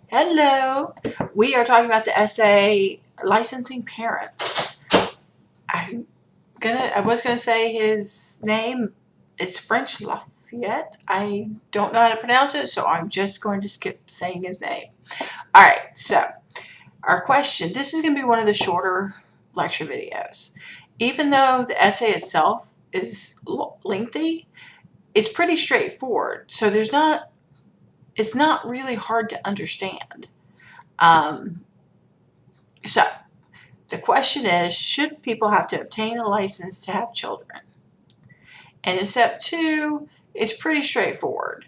Hello. We are talking about the essay licensing parents. I was gonna say his name. It's French Lafayette. I don't know how to pronounce it, so I'm just going to skip saying his name. All right. So our question. This is going to be one of the shorter lecture videos. Even though the essay itself is lengthy, it's pretty straightforward. So it's not really hard to understand. So the question is, should people have to obtain a license to have children? And in step 2, it's pretty straightforward.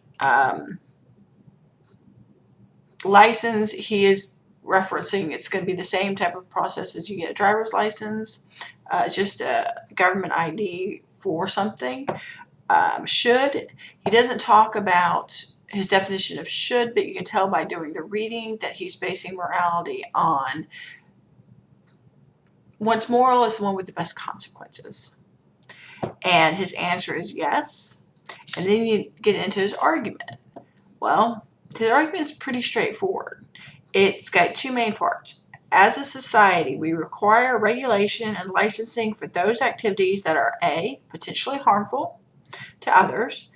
License, he is referencing it's going to be the same type of process as you get a driver's license, just a government ID for something. Should, he doesn't talk about his definition of should, but you can tell by doing the reading that he's basing morality on one's moral is the one with the best consequences. And his answer is yes. And then you get into his argument. Well, his argument is pretty straightforward. It's got 2 main parts. As a society, we require regulation and licensing for those activities that are A, potentially harmful to others,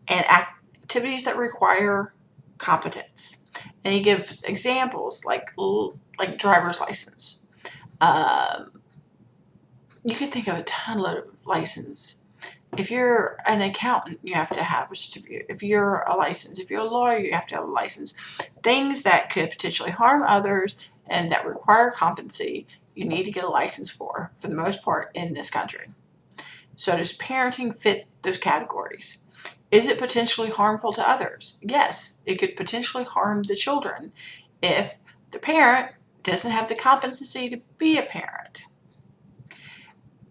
and activities that require competence. And he gives examples like driver's license. You could think of a ton of license. If you're an accountant, you have to have a certificate. If you're a license, if you're a lawyer, you have to have a license. Things that could potentially harm others and that require competency, you need to get a license for the most part in this country. So does parenting fit those categories? Is it potentially harmful to others? Yes, it could potentially harm the children if the parent doesn't have the competency to be a parent.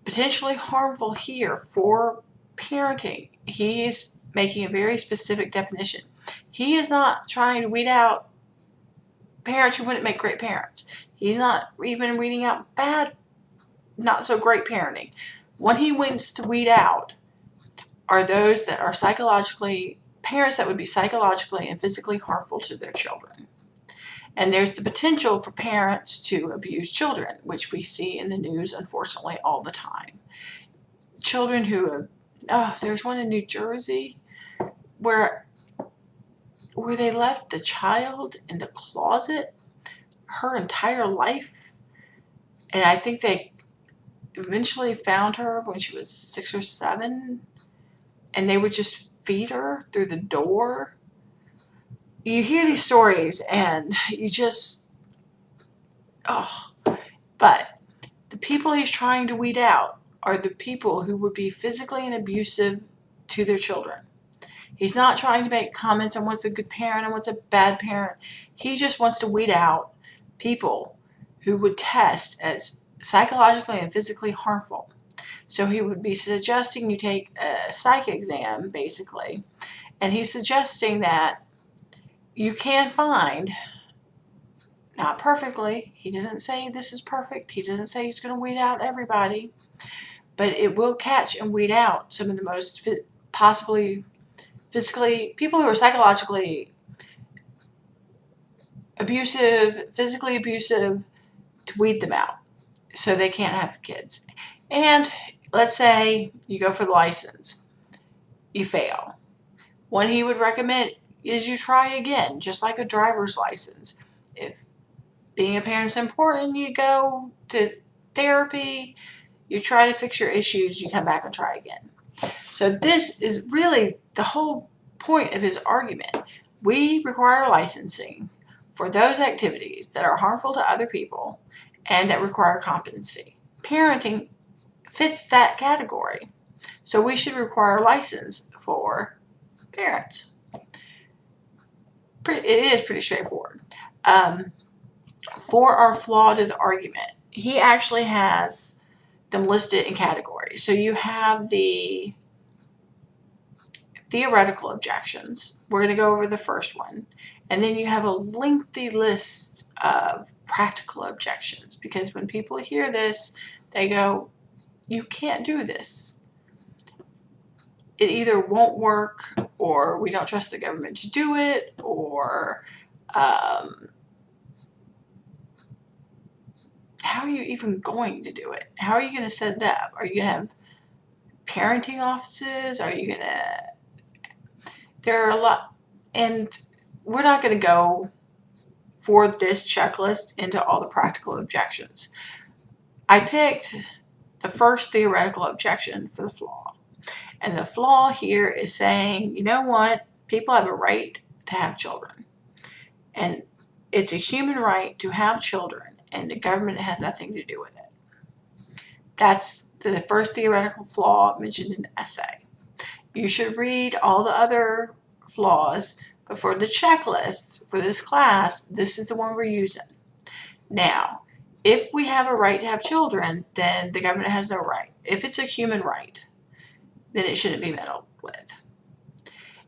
Potentially harmful here for parenting. He is making a very specific definition. He is not trying to weed out parents who wouldn't make great parents. He's not even weeding out bad, not so great parenting. What he wants to weed out are those that are parents that would be psychologically and physically harmful to their children. And there's the potential for parents to abuse children, which we see in the news, unfortunately, all the time. Children who there's one in New Jersey where they left the child in the closet her entire life. And I think they eventually found her when she was 6 or 7. And they would just feed her through the door. You hear these stories and you just, but the people he's trying to weed out are the people who would be physically and abusive to their children. He's not trying to make comments on what's a good parent and what's a bad parent. He just wants to weed out people who would test as psychologically and physically harmful. So he would be suggesting you take a psych exam, basically, and he's suggesting that you can find, not perfectly, he doesn't say this is perfect, he doesn't say he's going to weed out everybody, but it will catch and weed out some of the most possibly people who are psychologically abusive, physically abusive, to weed them out so they can't have kids. And let's say you go for the license, you fail. What he would recommend is you try again, just like a driver's license. If being a parent is important, you go to therapy, you try to fix your issues, you come back and try again. So this is really the whole point of his argument. We require licensing for those activities that are harmful to other people and that require competency. Parenting fits that category. So we should require a license for parents. It is pretty straightforward. For our flaw to the argument, he actually has them listed in categories. So you have the theoretical objections. We're going to go over the first one. And then you have a lengthy list of practical objections, because when people hear this, they go, you can't do this. It either won't work, or we don't trust the government to do it, or how are you even going to do it? How are you going to set it up? Are you going to have parenting offices? Are you going to, there are a lot, and we're not going to go for this checklist into all the practical objections. I picked the first theoretical objection for the flaw. And the flaw here is saying, you know what? People have a right to have children. And it's a human right to have children, and the government has nothing to do with it. That's the first theoretical flaw mentioned in the essay. You should read all the other flaws, but for the checklist for this class, this is the one we're using. Now, if we have a right to have children, then the government has no right. If it's a human right, then it shouldn't be meddled with.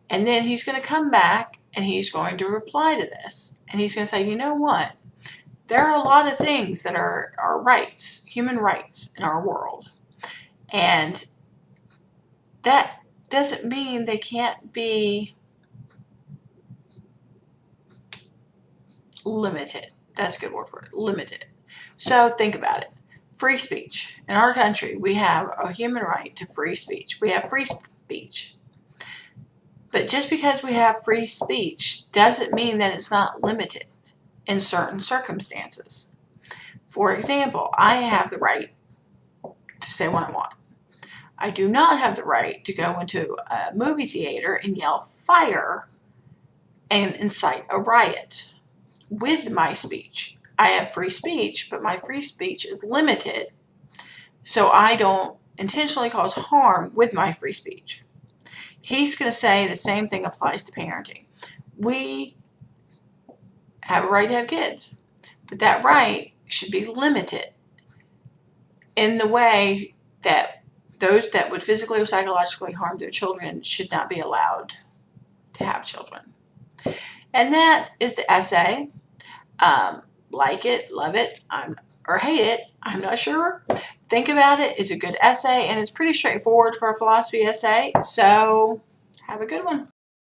And then he's going to come back and he's going to reply to this. And he's going to say, you know what? There are a lot of things that are rights, human rights in our world. And that doesn't mean they can't be limited. That's a good word for it, limited. So think about it. Free speech. In our country, we have a human right to free speech. We have free speech. But just because we have free speech doesn't mean that it's not limited in certain circumstances. For example, I have the right to say what I want. I do not have the right to go into a movie theater and yell fire and incite a riot with my speech. I have free speech, but my free speech is limited, so I don't intentionally cause harm with my free speech. He's going to say the same thing applies to parenting. We have a right to have kids, but that right should be limited in the way that those that would physically or psychologically harm their children should not be allowed to have children. And that is the essay. Like it, love it, or hate it, I'm not sure. Think about it. It's a good essay, and it's pretty straightforward for a philosophy essay. So have a good one.